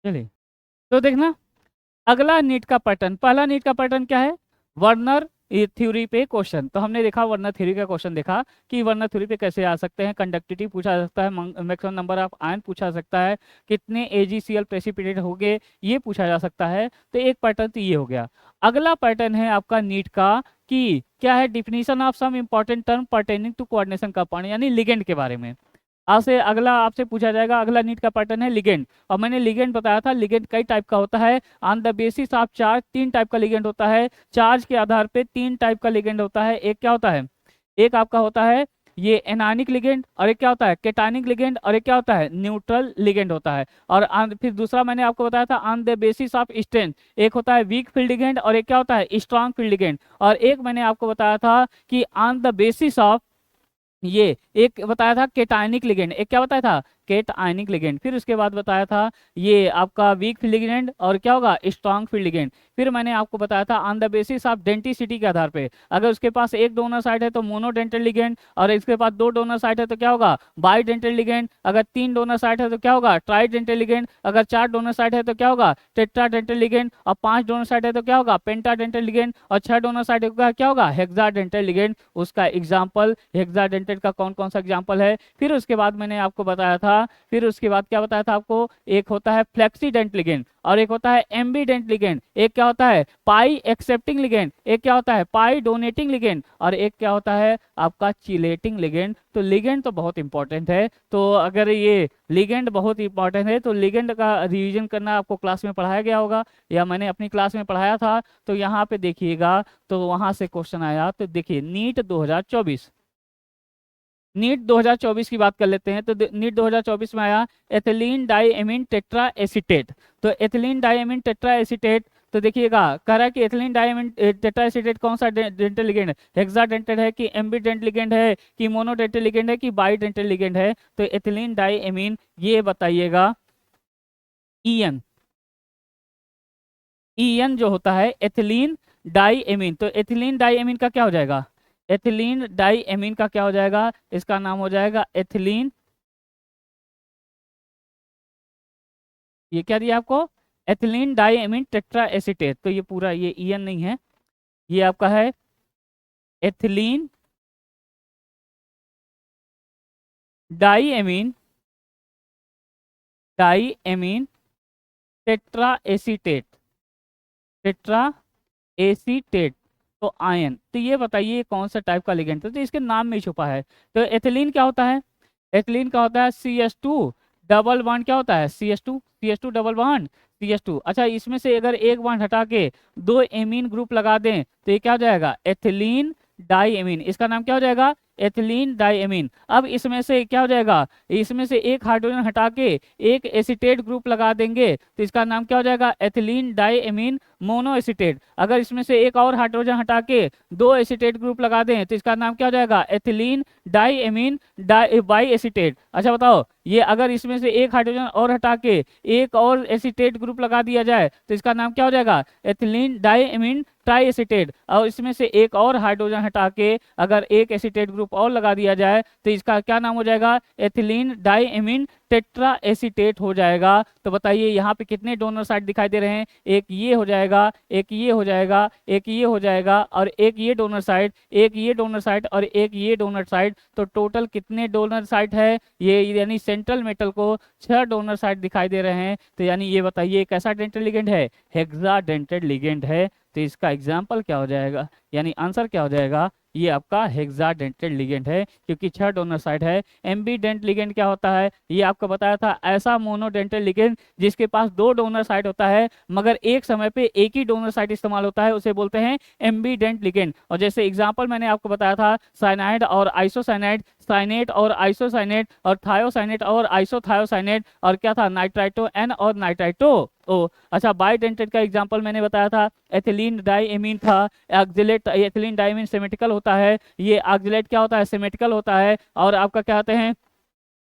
चलिए, तो देखना अगला नीट का पैटर्न, पहला नीट का पैटर्न क्या है, वर्नर थ्योरी पे क्वेश्चन। तो हमने देखा वर्नर थ्योरी का क्वेश्चन देखा कि वर्नर थ्योरी पे कैसे आ सकते हैं, कंडक्टिविटी पूछा जा सकता है, मैक्सिमम नंबर ऑफ आयन पूछा जा सकता है, कितने AgCl प्रेसिपिटेट हो गए ये पूछा जा सकता है। तो एक पैटर्न तो ये हो गया। अगला पैटर्न है आपका नीट का कि क्या है, definition of some important term pertaining to coordination compound, यानी लिगेंड के बारे में। आपसे अगला आपसे पूछा जाएगा, अगला नीट का पैटर्न है लिगेंड। और मैंने लिगेंड बताया था, लिगेंड कई टाइप का होता है, on the basis of charge तीन टाइप का लिगेंड होता है, चार्ज के आधार पे तीन टाइप का लिगेंड होता है। एक क्या होता है, एक आपका होता है ये एनायनिक लिगेंड, और एक क्या होता है केटानिक लिगेंड, और एक क्या होता है न्यूट्रल लिगेंड होता है। और फिर दूसरा मैंने आपको बताया था on the basis of strength, एक होता है वीक फील्ड लिगेंड, और एक क्या होता है स्ट्रॉन्ग फील्ड लिगेंड। और एक मैंने आपको बताया था कि ऑन द बेसिस ऑफ ये एक बताया था केटायनिक लिगेंड, एक क्या बताया था केटायनिक लिगेंड। फिर उसके बाद बताया था ये आपका वीक फील्ड लिगेंड, और क्या होगा स्ट्रॉन्ग फील्ड लिगेंड। फिर मैंने आपको बताया था on the basis of denticity के आधार पे, अगर उसके पास एक डोनर साइट है तो मोनोडेंटल लिगेंड, और इसके पास दो डोनर साइट है तो क्या होगा बाईडेंटल लिगेंड, अगर तीन डोनर साइट है तो क्या होगा ट्राइडेंटल लिगेंड, अगर चार डोनर साइट है तो क्या होगा टेट्राडेंटल लिगेंड, और पांच डोनर साइट है तो क्या होगा पेंटाडेंटल लिगेंड, और छह डोनर साइट होगा क्या होगा हेक्साडेंटल लिगेंड। उसका एग्जाम्पल हेक्साडेंटल का कौन कौन सा एग्जाम्पल है। फिर उसके बाद मैंने आपको बताया था, फिर उसके बाद क्या बताया था आपको, एक होता है फ्लेक्सीडेंट लिगेंड, और एक होता है एम्बीडेंट लिगेंड, एक क्या होता है पाई एक्सेप्टिंग लिगेंड, एक क्या होता है पाई डोनेटिंग लिगेंड, और एक क्या होता है आपका चिलेटिंग लिगेंड। तो लिगेंड तो बहुत इंपॉर्टेंट है। तो अगर ये लिगेंड बहुत इंपॉर्टेंट है तो लिगेंड का रिवीजन करना आपको क्लास में पढ़ाया गया होगा, या मैंने अपनी क्लास में पढ़ाया था। तो यहाँ पे देखिएगा, तो वहां से क्वेश्चन आया, तो देखिए नीट 2024, नीट 2024 की बात कर लेते हैं। तो नीट 2024 में आया एथिलीन डाइएमीन टेट्रा एसीटेट। तो एथिलीन डाइएमीन टेट्रा एसीटेट, तो देखिएगा कह रहा है कि एथिलीन डाइएमीन टेट्रा एसीटेट कौन सा डेंटल लिगेंड है, हेक्साडेंटल है कि एम्बीडेंट लिगेंड है कि मोनोडेंटल लिगेंड है कि बाईडेंटल लिगेंड है। तो एथिलीन डाइएमीन ये बताइएगा ईएन, ईएन जो होता है एथिलीन डाइएमीन, तो एथिलीन डाइएमीन का क्या हो जाएगा, एथिलीन डाइएमीन का क्या हो जाएगा, इसका नाम हो जाएगा एथिलीन, ये क्या दिया आपको एथिलीन डाइएमीन टेट्रा एसीटेट। तो ये पूरा ये ईएन नहीं है, ये आपका है ethylene diamine, diamine tetra acetate, tetra acetate. तो आयन, तो ये बताइए कौन सा टाइप का लिगेंड, तो इसके नाम में ही छुपा है। तो एथिलीन क्या होता है, एथिलीन का होता है CH2 डबल बॉन्ड, क्या होता है CH2 डबल बॉन्ड CH2। अच्छा, इसमें से अगर एक बॉन्ड हटा के दो एमीन ग्रुप लगा दें तो ये क्या हो जाएगा एथिलीन डाइएमीन, इसका नाम क्या हो जाएगा एथिलीन डाइएमीन। अब इसमें से क्या हो जाएगा, इसमें से एक हाइड्रोजन हटा के एक एसीटेट ग्रुप लगा देंगे तो इसका नाम क्या हो जाएगा एथिलीन डाइएमीन मोनो एसीटेट। अगर इसमें से एक और हाइड्रोजन हटा के दो एसीटेट ग्रुप लगा दें तो इसका नाम क्या हो जाएगा एथिलीन डाइएमीन बाई एसीटेट। अच्छा बताओ, ये अगर इसमें से एक हाइड्रोजन और हटा के एक और एसीटेट ग्रुप लगा दिया जाए तो इसका नाम क्या हो जाएगा एथिलीन डाइएमीन ट्राई एसीटेट। और इसमें से एक और हाइड्रोजन हटा के अगर एक एसीटेट ग्रुप और लगा दिया जाए तो इसका क्या नाम हो जाएगा एथिलीन डाइएमीन टेट्रा एसीटेट हो जाएगा। तो बताइए यहाँ पे कितने डोनर साइट दिखाई दे रहे हैं, एक ये हो जाएगा, एक ये हो जाएगा, एक ये हो जाएगा, और एक ये डोनर साइट, एक ये डोनर साइट, और एक ये डोनर साइट। तो टोटल कितने डोनर साइट है ये, यानी सेंट्रल मेटल को छह डोनर साइट दिखाई दे रहे हैं। तो यानी ये बताइए कैसा डेंटल लिगेंड है, हेक्साडेंटेड लिगेंड है। तो इसका एग्जाम्पल क्या हो जाएगा, यानी आंसर क्या हो जाएगा, ये आपका हेक्साडेंटेड लिगेंड है क्योंकि छह डोनर साइट है। एम्बीडेंट लिगेंड क्या होता है, ये आपको बताया था, ऐसा मोनोडेंटल लिगेंड जिसके पास दो डोनर साइट होता है मगर एक समय पे एक ही डोनर साइट इस्तेमाल होता है, उसे बोलते हैं एम्बीडेंट लिगेंड। और जैसे एग्जांपल मैंने आपको बताया था साइनाइड और आइसोसाइनाइड, साइनेट और आइसोसाइनेट, और थायोसाइनेट और आइसोथायोसाइनेट, और क्या था नाइट्राइटो एन और नाइट्राइटो ओ। अच्छा, बाईडेंटेड का एग्जांपल मैंने बताया था एथिलीन डाइएमीन था, ऑक्जेलेट एथिलीन डाइएमीन सिमेट्रिकल होता है, ये ऑक्जेलेट क्या होता है सिमेट्रिकल होता है। और आपका क्या कहते हैं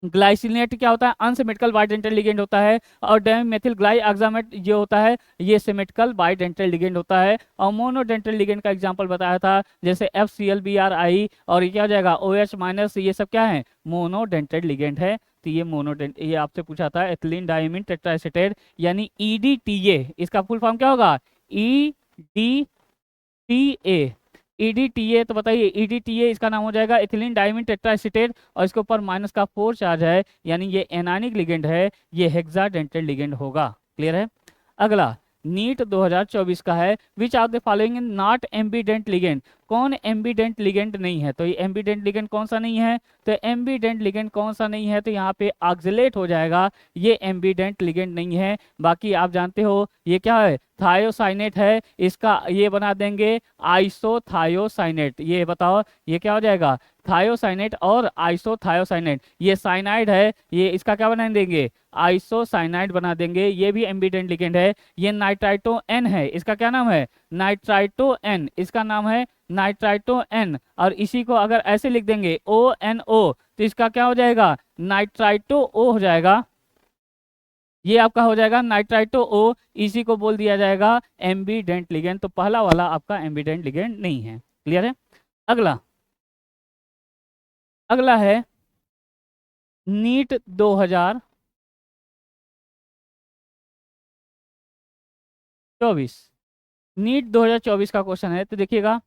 ग्लाइसिनेट क्या होता है, अनसिमेट्रिकल बाइडेंटल लिगेंड होता है। और डाइमेथिल ग्लाइऑक्सामेट जो होता है ये सिमेट्रिकल बाइडेंटल लिगेंड होता है। और मोनोडेंटल लिगेंड का एग्जांपल बताया था, जैसे FCl, Br, I, और ये क्या हो जाएगा OH माइनस, ये सब क्या है, मोनोडेंटल लिगेंड है। तो ये मोनोडेंट, ये आपसे पूछा था एथिलीन डाइमीन टेट्राएसिटेट यानी EDTA, इसका फुल फॉर्म क्या होगा, EDTA। EDTA तो बताइए, EDTA इसका नाम हो जाएगा एथिलीन डाइमीन टेट्राएसिटेट, और इसके ऊपर माइनस का 4 चार्ज है, यानी ये एनायनिक लिगेंड है, ये हेक्साडेंटल लिगेंड होगा। क्लियर है। अगला नीट 2024 का है, which are the following not ambident ligand, कौन एम्बीडेंट लिगेंड नहीं है। तो ये एम्बीडेंट लिगेंड कौन सा नहीं है, तो एम्बीडेंट लिगेंड कौन सा नहीं है, तो यहाँ पे ऑक्सलेट हो जाएगा, ये एम्बीडेंट लिगेंड नहीं है। बाकी आप जानते हो ये क्या है, थायोसाइनेट है, इसका ये बना देंगे आइसोथायोसाइनेट। ये बताओ ये क्या हो जाएगा, थायोसाइनेट और आइसोथायोसाइनेट, ये साइनाइड है, ये इसका क्या बना देंगे, आइसोसाइनाइड बना देंगे, ये भी एम्बीडेंट लिगेंड है। ये नाइट्राइटो एन है, इसका क्या नाम है, नाइट्राइटो एन, इसका नाम है नाइट्राइटो एन। और इसी को अगर ऐसे लिख देंगे ONO, तो इसका क्या हो जाएगा, नाइट्राइटो O हो जाएगा, ये आपका हो जाएगा नाइट्राइटो O, इसी को बोल दिया जाएगा एम्बीडेंट लिगेंड। तो पहला वाला आपका एम्बीडेंट लिगेंड नहीं है। क्लियर है। अगला, अगला है नीट 2024, नीट 2024 का क्वेश्चन है, तो देखिएगा।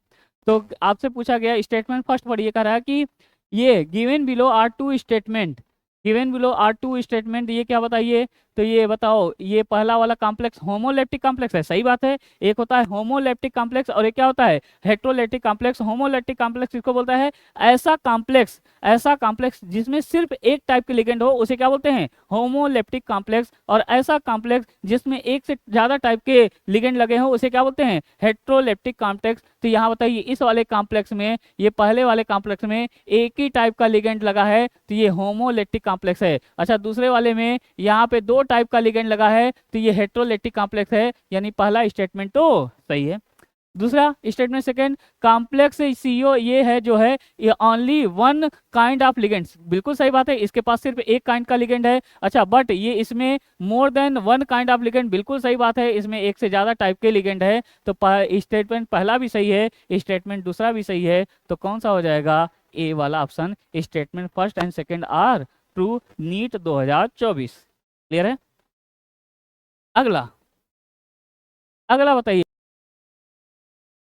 तो आपसे पूछा गया स्टेटमेंट फर्स्ट पढ़िए, कह रहा है कि ये given below are two statement, given below are two statement, ये क्या बताइए, तो ये बताओ, ये पहला वाला कॉम्प्लेक्स होमोलेप्टिक कॉम्प्लेक्स है, सही बात है। एक होता है होमोलेप्टिक कॉम्प्लेक्स और एक क्या होता है, हेट्रोलेप्टिक कॉम्प्लेक्स। होमोलेप्टिक कॉम्प्लेक्स किसको बोलता है, ऐसा कॉम्प्लेक्स, ऐसा कॉम्प्लेक्स जिसमें सिर्फ एक टाइप के लिगेंड हो उसे क्या बोलते हैं, होमोलेप्टिक कॉम्प्लेक्स। और ऐसा कॉम्प्लेक्स जिसमें एक से ज्यादा टाइप के लिगेंड लगे हो उसे क्या बोलते हैं, हेट्रोलेप्टिक कॉम्प्लेक्स। तो यहाँ बताइए इस वाले कॉम्प्लेक्स में, ये पहले वाले कॉम्प्लेक्स में एक ही टाइप का लिगेंड लगा है, तो ये होमोलेप्टिक कॉम्प्लेक्स है। अच्छा, दूसरे वाले में यहाँ पे दो टाइप का लिगेंड लगा है, तो ये हेट्रोलेप्टिक कॉम्प्लेक्स है, यानी पहला स्टेटमेंट तो सही है। दूसरा स्टेटमेंट सेकंड, कॉम्प्लेक्स सीओ ये है जो है, ये only one kind of ligands, बिल्कुल सही बात है, इसके पास सिर्फ एक काइंड का लिगेंड है। अच्छा, बट ये इसमें more than one kind of ligand, बिल्कुल सही बात है, इसमें एक से ज्यादा टाइप के लिगेंड है। तो स्टेटमेंट पहला भी सही है, स्टेटमेंट दूसरा भी सही है, तो कौन सा हो जाएगा, ए वाला option, statement first and second are true NEET 2024। Clear है। अगला, अगला बताइए,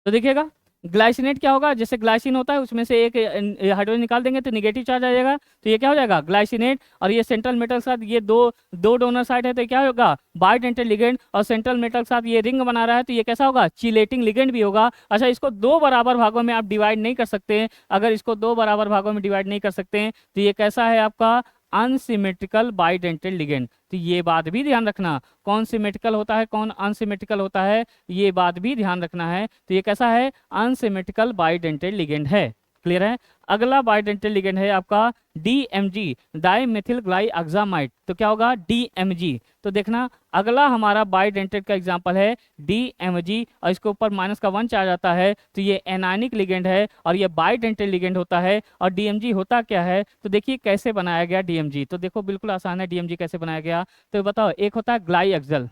तो देखिएगा ग्लाइसिनेट क्या होगा, जैसे ग्लाइसिन होता है उसमें से एक हाइड्रोजन निकाल देंगे तो निगेटिव चार्ज आ जाएगा, तो ये क्या हो जाएगा ग्लाइसिनेट। और ये सेंट्रल मेटल के साथ ये दो दो डोनर साइड है, तो क्या होगा बाइडेंटल लिगेंड। और सेंट्रल मेटल के साथ ये रिंग बना रहा है, तो ये कैसा होगा, चिलेटिंग लिगेंड भी होगा। अच्छा, इसको दो बराबर भागों में आप डिवाइड नहीं कर सकते हैं, अगर इसको दो बराबर भागों में डिवाइड नहीं कर सकते हैं तो ये कैसा है आपका अनसिमेट्रिकल बाइडेंटल लिगेंड। तो ये बात भी ध्यान रखना, कौन सिमेट्रिकल होता है कौन अनसिमेट्रिकल होता है, ये बात भी ध्यान रखना है। तो ये कैसा है, अनसिमेट्रिकल बाइडेंटल लिगेंड है। क्लियर है। अगला बाइडेंटल लिगेंड है आपका DMG, डाइमेथिल ग्लाइऑक्सामाइड। तो क्या होगा DMG, तो देखना अगला हमारा बाइडेंटल का एग्जांपल है DMG, और इसके ऊपर माइनस का 1 चार्ज आता है, तो ये एनायनिक लिगेंड है और ये बाइडेंटल लिगेंड होता है। और DMG होता क्या है, तो देखिए कैसे बनाया गया DMG, तो देखो बिल्कुल आसान है DMG कैसे बनाया गया। तो बताओ, एक होता है ग्लाइऑक्सल,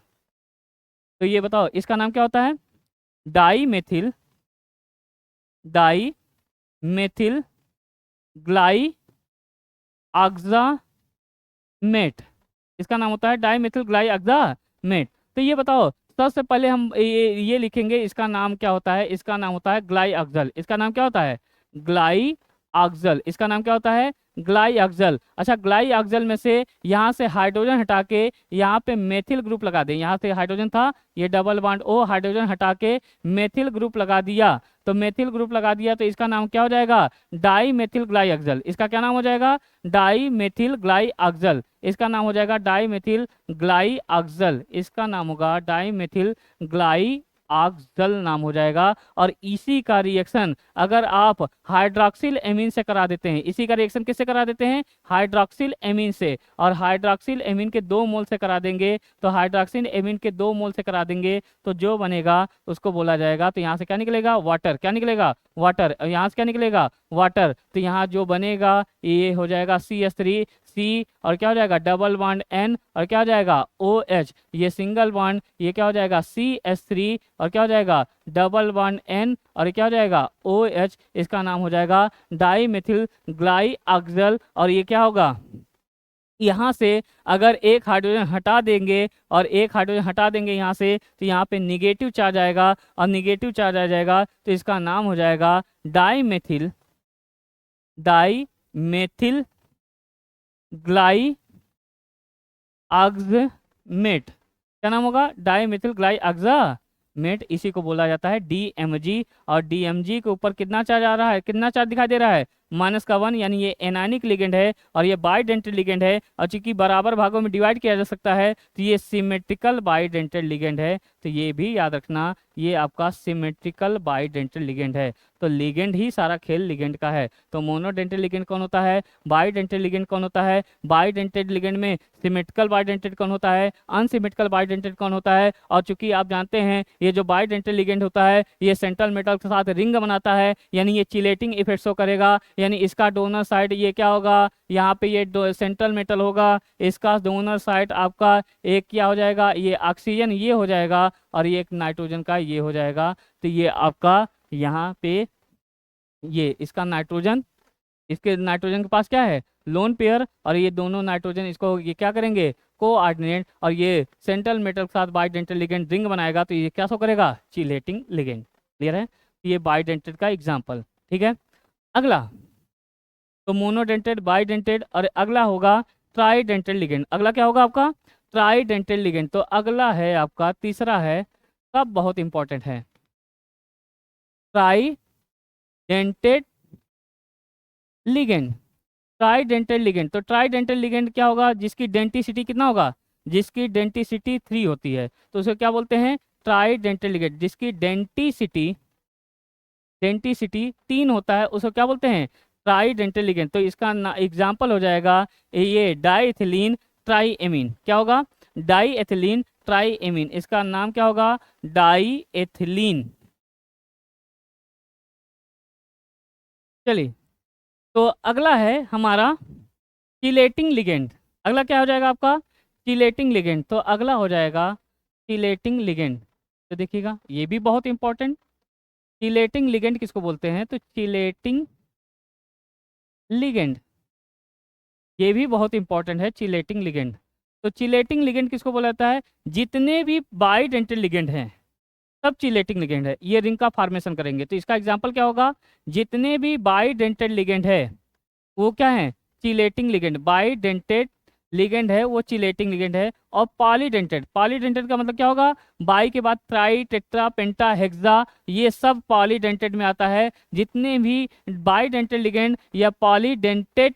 तो ये बताओ इसका नाम क्या होता है, डाई मेथिल ग्लाइऑक्सामेट, इसका नाम होता है डाइमेथिल ग्लाइऑक्सामेट। तो ये बताओ, सबसे पहले हम ये लिखेंगे, इसका नाम क्या होता है, इसका नाम होता है ग्लाइऑक्सल, इसका नाम क्या होता है ग्लाइऑक्सल, इसका नाम क्या होता है ग्लाइऑक्सल। अच्छा, ग्लाइऑक्सल में से यहाँ से हाइड्रोजन हटा के यहाँ पे मेथिल ग्रुप लगा दें, यहाँ से हाइड्रोजन था, ये डबल बॉन्ड O, हाइड्रोजन हटा के मेथिल ग्रुप लगा दिया, तो मेथिल ग्रुप लगा दिया, तो इसका नाम क्या हो जाएगा डाई मेथिल ग्लाइऑक्सल। इसका क्या नाम हो जाएगा डाई मेथिल ग्लाइऑक्सल, इसका नाम हो जाएगा डाई मेथिल ग्लाइऑक्सल, इसका नाम होगा डाई मेथिल ग्लाइऑक्सल नाम हो जाएगा। और इसी का रिएक्शन अगर आप हाइड्रोक्सिल एमीन से करा देते हैं, इसी का रिएक्शन किससे करा देते हैं, हाइड्रोक्सिल एमीन से, और हाइड्रोक्सिल एमीन के 2 मोल से करा देंगे, तो हाइड्रोक्सिल एमीन के 2 मोल से करा देंगे, तो जो बनेगा उसको बोला जाएगा, तो यहाँ से क्या निकलेगा वाटर, क्या निकलेगा वाटर, यहाँ से क्या निकलेगा वाटर, तो यहाँ जो बनेगा ये हो जाएगा CH3, C और क्या हो जाएगा डबल बॉन्ड N और क्या हो जाएगा OH, ये सिंगल बॉन्ड, ये क्या हो जाएगा CH3 और क्या हो जाएगा डबल बॉन्ड N और क्या हो जाएगा OH, इसका नाम हो जाएगा डाई मिथिल ग्लाइऑक्सल। और ये क्या होगा, यहाँ से अगर एक हाइड्रोजन हटा देंगे और एक हाइड्रोजन हटा देंगे यहाँ से, तो यहाँ पे निगेटिव चार्ज आएगा और निगेटिव चार्ज आ जाएगा, तो इसका नाम हो जाएगा डाई मेथिल ग्लाइऑक्समेट। क्या नाम होगा, डाई मेथिल ग्लाइऑक्समेट। इसी को बोला जाता है DMG। और DMG के ऊपर कितना चार्ज आ रहा है, कितना चार्ज दिखाई दे रहा है, -1, यानी ये एनायनिक लिगेंड है और ये बाइडेंटेड लिगेंड है। और चूंकि बराबर भागों में डिवाइड किया जा सकता है, तो ये सिमेट्रिकल बाइडेंटेड लिगेंड है। तो ये भी याद रखना, ये आपका सिमेट्रिकल बाइडेंटेड लिगेंड है। तो लिगेंड ही सारा खेल लिगेंड का है। तो मोनोडेंटेड लिगेंड कौन होता है, बाइडेंटेड लिगेंड कौन होता है, बाइडेंटेड लिगेंड में सिमेट्रिकल बाइडेंटेड कौन होता है, अनसिमेट्रिकल बाइडेंटेड कौन होता है। और चूंकि आप जानते हैं ये जो बाइडेंटेड लिगेंड होता है ये सेंट्रल मेटल के साथ रिंग बनाता है, यानी ये चिलेटिंग इफेक्ट शो करेगा। यानी इसका डोनर साइड ये क्या होगा, यहाँ पे ये सेंट्रल मेटल होगा, इसका डोनर साइड आपका एक क्या हो जाएगा, ये ऑक्सीजन ये हो जाएगा और ये एक नाइट्रोजन का ये हो जाएगा। तो ये आपका यहाँ पे ये इसका नाइट्रोजन, इसके नाइट्रोजन के पास क्या है लोन पेयर, और ये दोनों नाइट्रोजन इसको ये क्या करेंगे कोऑर्डिनेट, और ये सेंट्रल मेटल के साथ बाइडेंटेड लिगेंड रिंग बनाएगा, तो ये क्या शो करेगा चिलेटिंग लिगेंड। क्लियर है, ये बाइडेंटेड का एग्जांपल। ठीक है, अगला तो मोनोडेंटेड, बाइडेंटेड, और अगला होगा ट्राइडेंटेड लिगेंड। अगला क्या होगा आपका ट्राइडेंटेड लिगेंड। तो अगला है आपका तीसरा है, सब बहुत इंपॉर्टेंट है, ट्राइडेंटेड लिगेंड। ट्राइडेंटेड लिगेंड, तो ट्राइडेंटेड लिगेंड क्या होगा, जिसकी डेंटिसिटी कितना होगा, जिसकी डेंटिसिटी 3 होती है, तो उसे क्या बोलते हैं ट्राइडेंटेड लिगेंड। जिसकी डेंटिसिटी 3 होता है उसको क्या बोलते हैं ट्राइडेंटेड लिगेंड। तो इसका एग्जाम्पल हो जाएगा ये डाइएथिलीन ट्राइएमीन। क्या होगा डाइएथिलीन ट्राइएमीन, इसका नाम क्या होगा डाइएथिलीन। चलिए, तो अगला है हमारा चिलेटिंग लिगेंड। अगला क्या हो जाएगा आपका चिलेटिंग लिगेंड। तो अगला हो जाएगा चिलेटिंग लिगेंड। तो देखिएगा ये भी बहुत इंपॉर्टेंट, चिलेटिंग लिगेंड किसको बोलते हैं, तो चिलेटिंग लिगेंड ये भी बहुत इंपॉर्टेंट है चिलेटिंग लिगेंड। तो चिलेटिंग लिगेंड किसको बोला जाता है, जितने भी बाइडेंटेड लिगेंड हैं सब चिलेटिंग लिगेंड है, ये रिंग का फॉर्मेशन करेंगे। तो इसका एग्जांपल क्या होगा, जितने भी बाइडेंटेड लिगेंड है वो क्या है चिलेटिंग लिगेंड। बाइडेंटेड लिगेंड है वो चिलेटिंग लिगेंड है। और पॉलीडेंटेड, पॉलीडेंटेड का मतलब क्या होगा, बाई के बाद ट्राई टेट्रा पेंटा हेक्सा, ये सब पॉलीडेंटेड में आता है। जितने भी बाइडेंटेड लिगेंड या पॉलीडेंटेड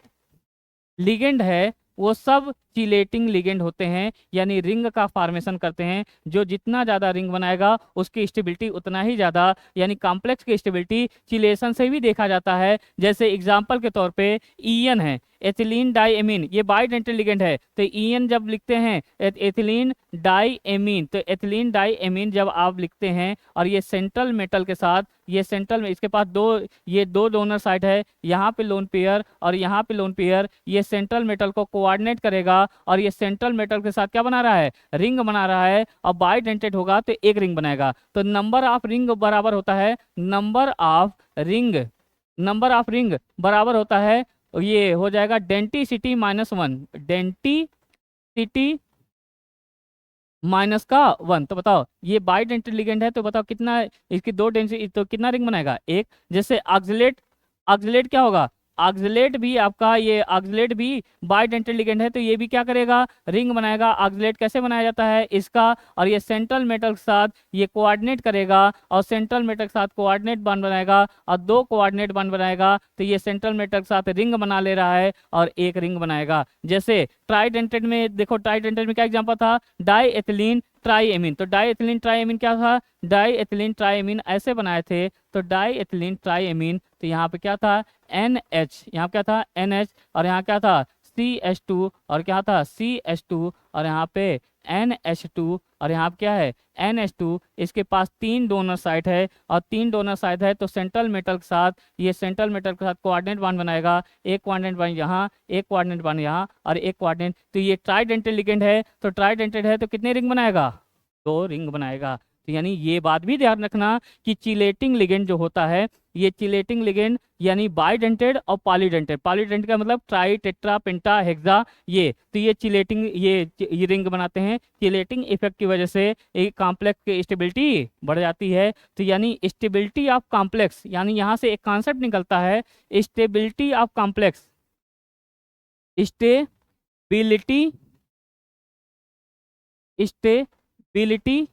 लिगेंड है वो सब चिलेटिंग लिगेंड होते हैं, यानी रिंग का फॉर्मेशन करते हैं। जो जितना ज़्यादा रिंग बनाएगा उसकी स्टेबिलिटी उतना ही ज़्यादा, यानी कॉम्प्लेक्स की स्टेबिलिटी चिलेशन से भी देखा जाता है। जैसे एग्जांपल के तौर पे ईएन है एथिलीन डाइएमीन, ये बाइडेंटेड लिगेंड है। तो ईएन जब लिखते हैं एथिलीन डाइएमीन, तो एथिलीन डाइएमीन जब आप लिखते हैं और ये सेंट्रल मेटल के साथ, ये सेंट्रल में इसके पास ये दो डोनर साइड है, यहाँ पे लोन पेयर और यहाँ पे लोन पेयर, ये सेंट्रल मेटल को कोऑर्डिनेट करेगा और ये सेंट्रल मेटल के साथ क्या बना रहा है रिंग बना रहा है। और बाइडेंटेड होगा तो एक रिंग बनाएगा। तो नंबर ऑफ रिंग बराबर होता है नंबर ऑफ रिंग बराबर होता है, ये हो जाएगा डेंटिसिटी -1, डेंटिसिटी -1। तो बताओ ये बाइडेंटेड लिगेंड है, तो बताओ कितना इसकी 2 डेंसिटी, तो कितना रिंग बनाएगा एक। जैसे ऑक्सलेट क्या होगा, ऑक्सलेट भी आपका, ये ऑक्सलेट भी बाइडेंटेड लिगेंड है, तो ये भी क्या करेगा रिंग बनाएगा। ऑक्सलेट कैसे बनाया जाता है इसका, और ये सेंट्रल मेटल के साथ ये कोऑर्डिनेट करेगा और सेंट्रल मेटल के साथ कोऑर्डिनेट बॉन्ड बनाएगा और 2 कोऑर्डिनेट बॉन्ड बनाएगा, तो ये सेंट्रल मेटल के साथ रिंग बना ले रहा है और एक रिंग बनाएगा। जैसे ट्राइडेंटेड में देखो, ट्राइडेंटेड में क्या एग्जांपल था डाइएथिलीन ट्राइएमीन। तो डाइएथिलीन ट्राइएमीन क्या था, डाइएथिलीन ट्राइएमीन ऐसे बनाए थे, तो डाइएथिलीन ट्राइएमीन, तो यहाँ पे क्या था NH, यहाँ क्या था NH, और यहाँ क्या था CH2 और क्या था CH2 और यहाँ पे NH2 और यहाँ पे क्या है NH2। इसके पास 3 डोनर साइट है और 3 डोनर साइट है तो सेंट्रल मेटल के साथ, ये सेंट्रल मेटल के साथ कोऑर्डिनेट बॉन्ड बनाएगा। एक कोऑर्डिनेट बॉन्ड यहाँ, एक कोऑर्डिनेट बॉन्ड यहाँ और एक कोऑर्डिनेट, तो ये ट्राइडेंटल लिगेंड है। तो ट्राइडेंटल है तो कितने रिंग बनाएगा? 2 रिंग बनाएगा। तो यानी ये बात भी ध्यान रखना कि चिलेटिंग लिगेंड जो होता है, ये चिलेटिंग लिगेंड यानी बाइडेंटेड और पॉलीडेंटेड। पॉलीडेंटेड का मतलब ट्राई, टेट्रा, पेंटा, हेक्सा, ये तो ये चिलेटिंग, ये रिंग बनाते हैं। चिलेटिंग इफेक्ट की वजह से एक कॉम्प्लेक्स की स्टेबिलिटी बढ़ जाती है। तो यानी स्टेबिलिटी ऑफ कॉम्प्लेक्स, यानी यहाँ से एक कॉन्सेप्ट निकलता है stability of complex, stability, stability,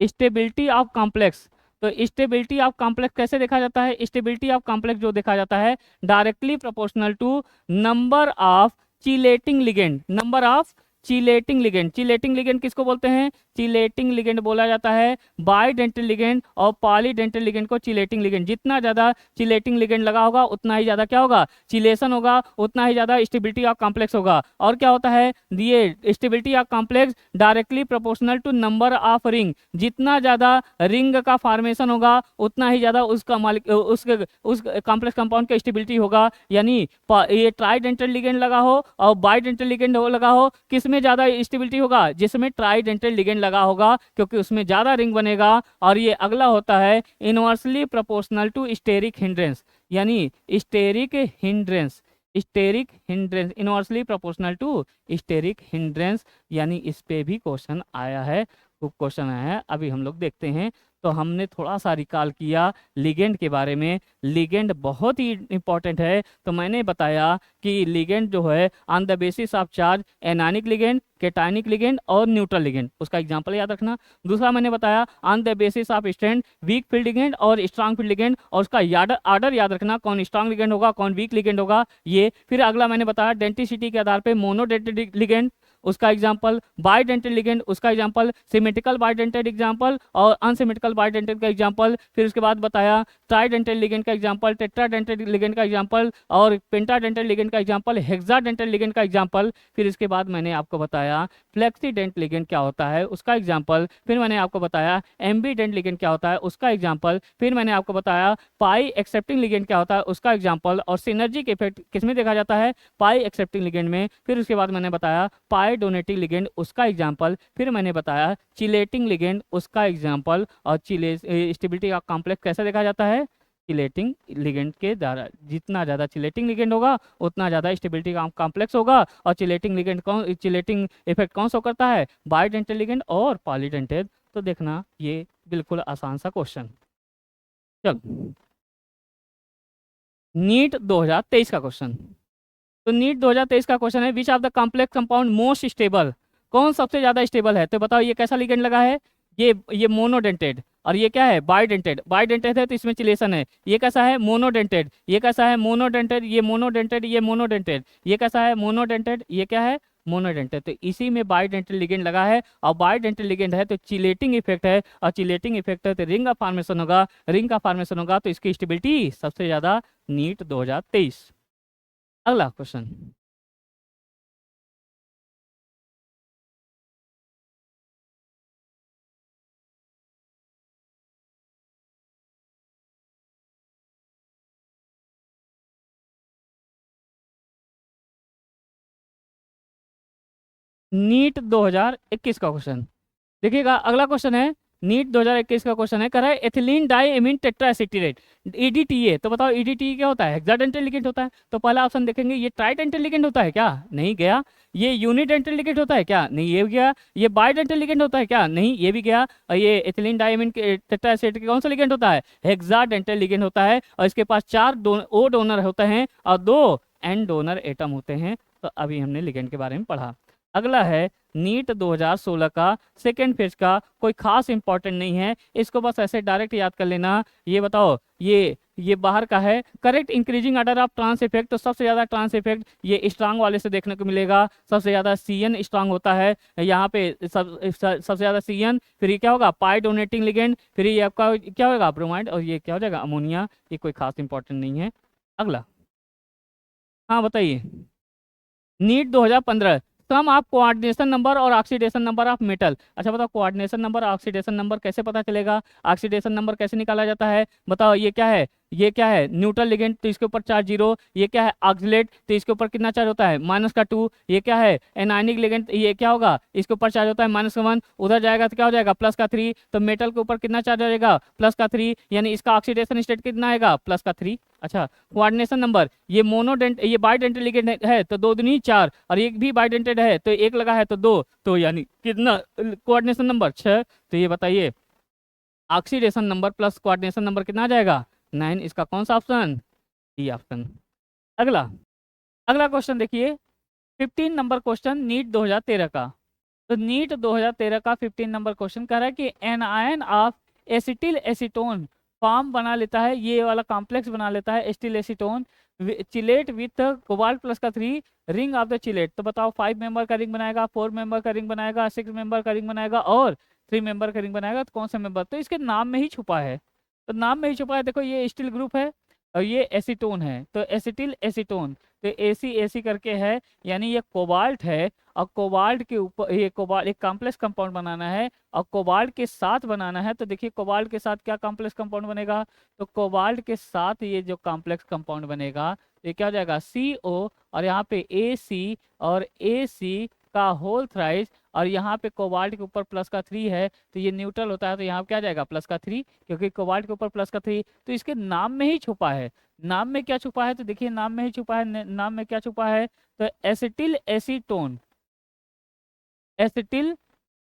stability of complex. तो स्टेबिलिटी ऑफ कॉम्प्लेक्स कैसे देखा जाता है? स्टेबिलिटी ऑफ कॉम्प्लेक्स जो देखा जाता है directly proportional to number of chelating ligand, number of chelating ligand. Chelating ligand किसको बोलते हैं? चिलेटिंग लिगेंड बोला जाता है बाइडेंटल लिगेंड और पॉलीडेंटल लिगेंड को चिलेटिंग लिगेंड। जितना ज्यादा चिलेटिंग लिगेंड लगा होगा उतना ही ज्यादा क्या होगा? चिलेशन होगा, उतना ही ज्यादा स्टेबिलिटी ऑफ कॉम्प्लेक्स होगा। और क्या होता है ये stability of complex directly proportional to number of ring. जितना ज्यादा रिंग का फॉर्मेशन होगा उतना ही ज्यादा उसका मालिक उस कॉम्प्लेक्स कंपाउंड का स्टेबिलिटी होगा। यानी ये ट्राइडेंटल लिगेंड लगा हो और बाइडेंटल लिगेंड लगा हो, किसमें ज्यादा स्टेबिलिटी होगा? जिसमें ट्राइडेंटल लिगेंड लगा होगा, क्योंकि उसमें ज्यादा रिंग बनेगा। और ये अगला होता है inversely proportional to steric hindrance, यानी steric hindrance, steric hindrance inversely proportional to steric hindrance. यानी इस पे भी क्वेश्चन आया है, खूब क्वेश्चन आया है। अभी हम लोग देखते हैं। तो हमने थोड़ा सा रिकॉल किया लिगेंड के बारे में। लिगेंड बहुत ही इंपॉर्टेंट है। तो मैंने बताया कि लिगेंड जो है on the basis of charge, anionic ligand, cationic ligand और न्यूट्रल लिगेंड, उसका एग्जांपल याद रखना। दूसरा मैंने बताया on the basis of strength, weak field ligand और स्ट्रांग फील्ड लिगेंड, और उसका आर्डर याद रखना, कौन स्ट्रांग लिगेंड होगा, कौन वीक लिगेंड होगा ये। फिर अगला मैंने बताया डेंटिसिटी के आधार पर मोनोडेंटिक लिगेंड, उसका एग्जांपल, बाइडेंटेड लिगेंड उसका एग्जांपल, सिमेट्रिकल बाइडेंटेड एग्जांपल और अनसिमेट्रिकल बाइडेंटेड का एग्जांपल। फिर उसके बाद बताया ट्राइडेंटेड लिगेंड का एग्जांपल, टेट्राडेंटेड लिगेंड का एग्जांपल और पेंटाडेंटेड लिगेंड का एग्जांपल, हेक्साडेंटेड लिगेंड का एग्जांपल। फिर इसके बाद मैंने आपको बताया फ्लेक्सीडेंट लिगेंड क्या होता है, उसका एग्जांपल। फिर मैंने आपको बताया एम्बीडेंट लिगेंड क्या होता है, उसका एग्जांपल। फिर मैंने आपको बताया पाई एक्सेप्टिंग लिगेंड क्या होता है, उसका एग्जांपल। और सिनर्जिक इफेक्ट किसमें देखा जाता है? पाई एक्सेप्टिंग लिगेंड में। फिर उसके बाद मैंने बताया पाई डोनेटिंग लिगेंड, उसका एग्जांपल। फिर मैंने बताया चिलेटिंग लिगेंड, उसका एग्जांपल। और स्टेबिलिटी का कॉम्प्लेक्स कैसे देखा जाता है? चिलेटिंग लिगेंड के द्वारा। जितना ज़्यादा चिलेटिंग लिगेंड होगा उतना ज़्यादा स्टेबिलिटी का कॉम्प्लेक्स होगा। और चिलेटिंग लिगेंड कौन, चिलेटिंग इफेक्ट कौन सा करता है? बाइडेंटेड लिगेंड और पॉलीडेंटेड। तो देखना ये बिल्कुल आसान सा क्वेश्चन। चल नीट 2023 का क्वेश्चन। तो नीट 2023 का क्वेश्चन है विच of the complex compound most stable, कौन सबसे ज्यादा स्टेबल है? तो बताओ ये कैसा लिगेंड लगा है? ये मोनोडेंटेड। और ये क्या है? बाइडेंटेड। बाइडेंटेड है तो इसमें चिलेशन है। ये कैसा है? मोनोडेंटेड। ये कैसा है? मोनोडेंटेड। ये मोनोडेंटेड, ये मोनोडेंटेड। ये कैसा है? मोनोडेंटेड। ये क्या है? मोनोडेंटेड। तो इसी में बाइडेंटेड लिगेंड लगा है। और बाइडेंटेड लिगेंड है तो चिलेटिंग इफेक्ट है, और चिलेटिंग इफेक्ट है तो रिंग का फॉर्मेशन होगा। रिंग का फॉर्मेशन होगा तो इसकी स्टेबिलिटी सबसे ज्यादा नीट 2023। अगला क्वेश्चन। नीट 2021 का क्वेश्चन देखिएगा। अगला क्वेश्चन है नीट 2021 का क्वेश्चन है, कह रहा है एथिलीन डाइएमीन टेट्राएसिटेट EDTA। तो बताओ EDTA क्या होता है? हेक्साडेंटल लिगेंड होता है। तो पहला ऑप्शन देखेंगे ये ट्राइडेंटल लिगेंड होता है क्या? नहीं गया। ये यूनिडेंटल लिगेंड होता है क्या? नहीं, ये भी गया। ये बाइडेंटल लिगेंड होता है क्या? नहीं, ये भी गया। और ये एथिलीन डाइएमीन टेट्राएसिटेट कौन सा लिगेंड होता है? हेक्साडेंटल लिगेंड होता है। और इसके पास 4 O डोनर होते हैं और 2 N डोनर एटम होते हैं। तो अभी हमने लिगेंड के बारे में पढ़ा। अगला है नीट 2016 का सेकेंड फेज का, कोई खास इंपॉर्टेंट नहीं है, इसको बस ऐसे डायरेक्ट याद कर लेना। ये बताओ ये बाहर का है correct increasing order of trans effect. तो सबसे ज्यादा ट्रांस इफेक्ट ये स्ट्रांग वाले से देखने को मिलेगा। सबसे ज्यादा CN स्ट्रांग होता है यहाँ पे, सबसे ज्यादा CN। फिर ये क्या होगा? पाई डोनेटिंग लिगेंड। फिर ये आपका क्या होगा? ब्रोमाइड। और ये क्या हो जाएगा? अमोनिया। ये कोई खास इंपॉर्टेंट नहीं है। अगला, हाँ बताइए। NEET 2015 sum of coordination number और ऑक्सीडेशन नंबर ऑफ मेटल। अच्छा बताओ कोऑर्डिनेशन नंबर और ऑक्सीडेशन नंबर कैसे पता चलेगा, ऑक्सीडेशन नंबर कैसे निकाला जाता है, बताओ। ये क्या है, ये क्या है, न्यूट्रल लिगेंड तो इसके ऊपर चार्ज 0। ये क्या है, ऑक्सीलेट तो इसके ऊपर कितना चार्ज होता है, -2। ये क्या है, एनायनिक लिगेंड, ये क्या होगा, इसके ऊपर चार्ज होता है -1। उधर जाएगा तो क्या हो जाएगा, +3। तो मेटल के ऊपर कितना चार्ज रहेगा, +3, यानी इसका ऑक्सीडेशन स्टेट कितना आएगा, +3। अच्छा कोऑर्डिनेशन नंबर, ये मोनोडेंट, ये बाइडेंटेड लिगेंड है तो 2 दूनी 4, और एक भी बाइडेंटेड है तो 1 लगा है तो 2, तो यानी कितना कोऑर्डिनेशन नंबर 6। तो ये बताइए oxidation number plus coordination number कितना आ जाएगा, 9। इसका कौन सा ऑप्शन, डी ऑप्शन। अगला, अगला क्वेश्चन देखिए 15 नंबर क्वेश्चन नीट 2013 का। तो नीट 2013 का 15 नंबर क्वेश्चन कह रहा है कि an ion of acetyl acetone form बना लेता है, ये वाला कॉम्प्लेक्स बना लेता है acetyl acetone chelate with cobalt plus का 3 रिंग ऑफ द चिलेट। तो बताओ 5 मेंबर का रिंग बनाएगा, 4 मेंबर का रिंग बनाएगा, 6 मेंबर का रिंग बनाएगा और 3 मेंबर का रिंग बनाएगा, तो कौन सा मेंबर, तो इसके नाम में ही छुपा है। तो नाम में ही छुपा है, देखो ये स्टील ग्रुप है और ये एसीटोन है, तो एसिटिल एसीटोन, तो एसी एसी करके है, यानी ये कोबाल्ट है। और कोबाल्ट के ऊपर ये कोबाल्ट एक कॉम्प्लेक्स कंपाउंड बनाना है और कोबाल्ट के साथ बनाना है। तो देखिए कोबाल्ट के साथ क्या कॉम्प्लेक्स कंपाउंड बनेगा, तो कोबाल्ट के साथ ये जो कॉम्प्लेक्स कंपाउंड बनेगा ये क्या हो जाएगा, CO, और यहाँ पे AC और AC का होल थ्राइस, और यहाँ पे कोबाल्ट के ऊपर +3 है तो ये न्यूट्रल होता है, तो यहाँ क्या जाएगा +3, क्योंकि कोबाल्ट के ऊपर +3। तो इसके नाम में ही छुपा है। नाम में क्या छुपा है, तो देखिए नाम में ही छुपा है, नाम में क्या छुपा है, तो एसिटिल एसीटोन, एसिटिल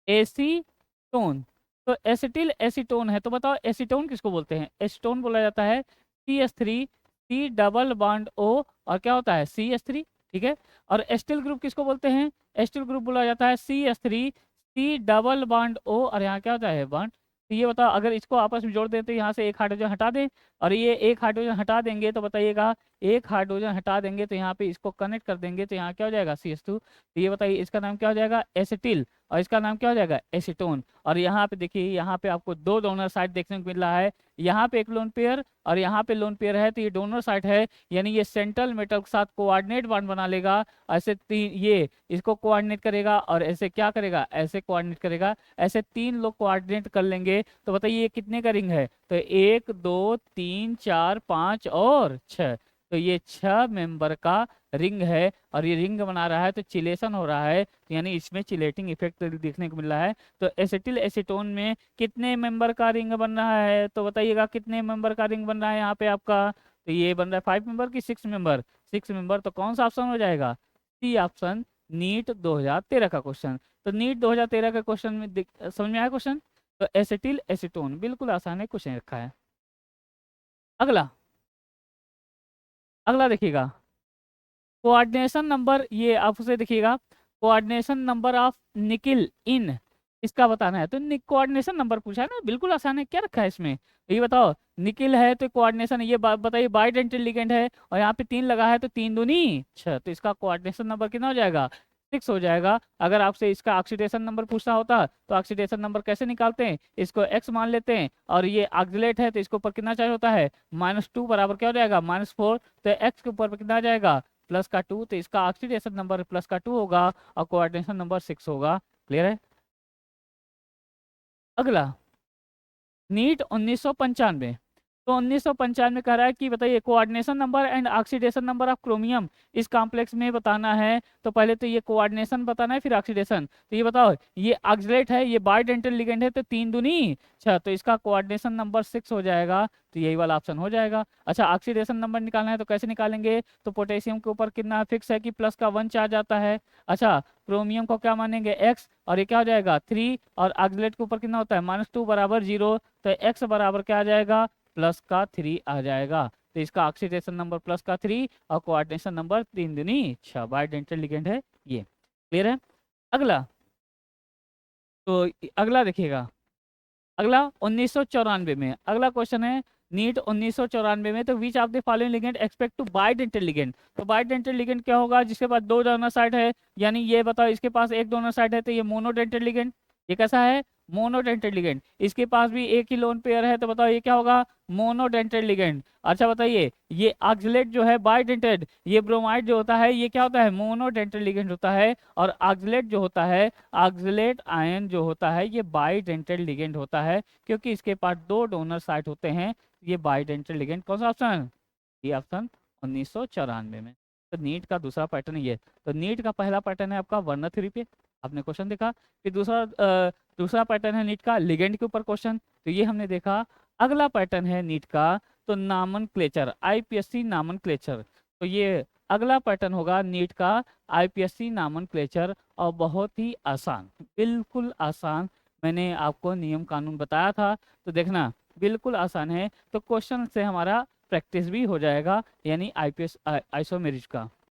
एसीटोन। तो एसिटिल एसीटोन है, तो बताओ एसीटोन किसको बोलते हैं, एसीटोन बोला जाता है CH3 C double bond O और क्या होता है CH3, ठीक है। और एस्टिल ग्रुप किसको बोलते हैं, एस्टिल ग्रुप बोला जाता है CH3 C double bond O और यहाँ क्या होता है बॉन्ड। तो ये बताओ अगर इसको आपस में जोड़ दें तो यहाँ से एक हाइड्रोजन हटा दें, और ये एक हाइड्रोजन हटा देंगे तो बताइएगा, एक हाइड्रोजन हटा देंगे तो यहाँ पे इसको कनेक्ट कर देंगे तो यहाँ क्या हो जाएगा CH2। तो ये बताइए इसका नाम क्या हो जाएगा, एसिटिल, और इसका नाम क्या हो जाएगा, एसीटोन। और यहाँ पे देखिए यहाँ पे आपको 2 डोनर साइड देखने को मिल रहा है, यहाँ पे एक लोन पेयर और यहाँ पे लोन पेयर है, तो ये डोनर साइड है, यानी ये सेंट्रल मेटल के साथ कोऑर्डिनेट बॉन्ड बना लेगा। ऐसे 3 ये इसको कोऑर्डिनेट करेगा और ऐसे क्या करेगा, ऐसे कोऑर्डिनेट करेगा, ऐसे 3 लोग कोऑर्डिनेट कर लेंगे। तो बताइए ये कितने का रिंग है, तो 1 2 3 4 5 और 6, तो ये 6 मेंबर का रिंग है। और ये रिंग बना रहा है तो चिलेशन हो रहा है, तो यानी इसमें चिलेटिंग इफेक्ट देखने को मिल रहा है। तो एसिटिल एसीटोन में कितने मेंबर का रिंग बन रहा है, तो बताइएगा कितने मेंबर का रिंग बन रहा है यहाँ पे आपका, तो ये बन रहा है 5 मेंबर की 6 मेंबर, 6 मेंबर। तो कौन सा ऑप्शन हो जाएगा, सी ऑप्शन, नीट 2013 का क्वेश्चन। तो नीट 2013 का क्वेश्चन में समझ में आया क्वेश्चन, तो एसिटिल एसीटोन बिल्कुल आसान है, क्वेश्चन रखा है। अगला, अगला देखिएगा कोऑर्डिनेशन नंबर, ये आप उसे देखिएगा कोऑर्डिनेशन नंबर ऑफ निकिल इन, इसका बताना है। तो कोऑर्डिनेशन नंबर पूछा है ना, बिल्कुल आसान है, क्या रखा है इसमें, ये बताओ। निकिल है तो कोऑर्डिनेशन, ये बताइए बाइडेंटेड लिगेंड है और यहाँ पे 3 लगा है तो 3 दूनी 6, तो इसका कोऑर्डिनेशन नंबर कितना हो जाएगा, 6 हो जाएगा। अगर आपसे इसका ऑक्सीडेशन नंबर पूछना होता तो ऑक्सीडेशन नंबर कैसे निकालते हैं, इसको x मान लेते हैं और ये ऑक्सीलेट है तो इसके ऊपर कितना चार्ज होता है, -2 बराबर क्या हो जाएगा, -4। तो x के ऊपर कितना आ जाएगा, +2, तो इसका ऑक्सीडेशन नंबर +2 होगा और कोऑर्डिनेशन नंबर 6 होगा। क्लियर है। अगला नीट 1995, तो 1995 कह रहा है कि बताइए coordination number and oxidation number of chromium इस कॉम्प्लेक्स में बताना है। तो पहले तो ये कोऑर्डिनेशन बताना है फिर ऑक्सीडेशन। तो ये बताओ ये ऑक्सीलेट है, ये बाइडेंटल लिगेंड है तो 3 दूनी 6, तो इसका कोऑर्डिनेशन नंबर 6 हो जाएगा, तो यही वाला ऑप्शन हो जाएगा। अच्छा ऑक्सीडेशन नंबर निकालना है तो कैसे निकालेंगे, तो पोटेशियम के ऊपर कितना फिक्स है कि +1 चार्ज आता है। अच्छा क्रोमियम को क्या मानेंगे x, और ये क्या हो जाएगा 3, और ऑक्सीलेट के ऊपर कितना होता है -2 बराबर 0, तो x बराबर क्या आ जाएगा, +3 आ जाएगा। तो इसका ऑक्सीडेशन नंबर +3 और कोऑर्डिनेशन नंबर 3 दूनी 6, बाइडेंटल लिगेंड है ये। क्लियर है। अगला, तो अगला देखिएगा, अगला 1994 में अगला क्वेश्चन है नीट 1994 में। तो which of the following ligand expect to bidentate ligand, तो बाइडेंटल लिगेंड क्या होगा, जिसके पास 2 डोनर साइड है, यानी ये बताओ इसके पास एक डोनर साइड है तो ये मोनोडेंटल लिगेंड। ये कैसा है, मोनोडेंटेड लिगेंड। इसके पास भी एक ही लोन पेयर है, तो बताओ ये क्या होगा, मोनोडेंटेड लिगेंड। अच्छा बताइए, ये ऑक्सलेट जो है बाइडेंटेड, ये ब्रोमाइड जो होता है ये क्या होता है, मोनोडेंटेड लिगेंड होता है। और ऑक्सलेट जो होता है, ऑक्सलेट आयन जो होता है ये बाइडेंटेड लिगेंड होता है, क्योंकि इसके पास 2 डोनर साइट होते हैं। ये बाइडेंटेड लिगेंड। कौन सा ऑप्शन, ये ऑप्शन 1994 में। तो नीट का दूसरा पैटर्न ये। तो नीट का पहला पैटर्न है आपका वर्नर थ्योरी पे, आपने क्वेश्चन देखा। फिर दूसरा पैटर्न है नीट का लिगेंड के ऊपर क्वेश्चन, तो ये हमने देखा। अगला पैटर्न है नीट का तो नामनक्लेचर, आईपीएससी नामनक्लेचर। तो ये अगला पैटर्न होगा नीट का आईपीएससी नामनक्लेचर, और बहुत ही आसान, बिल्कुल आसान। मैंने आपको नियम कानून बताया था, तो देखना बिल्कुल आसान है। तो क्वेश्चन से हमारा प्रैक्टिस भी हो जाएगा, यानी आईपीएस आइसोमेरिज का।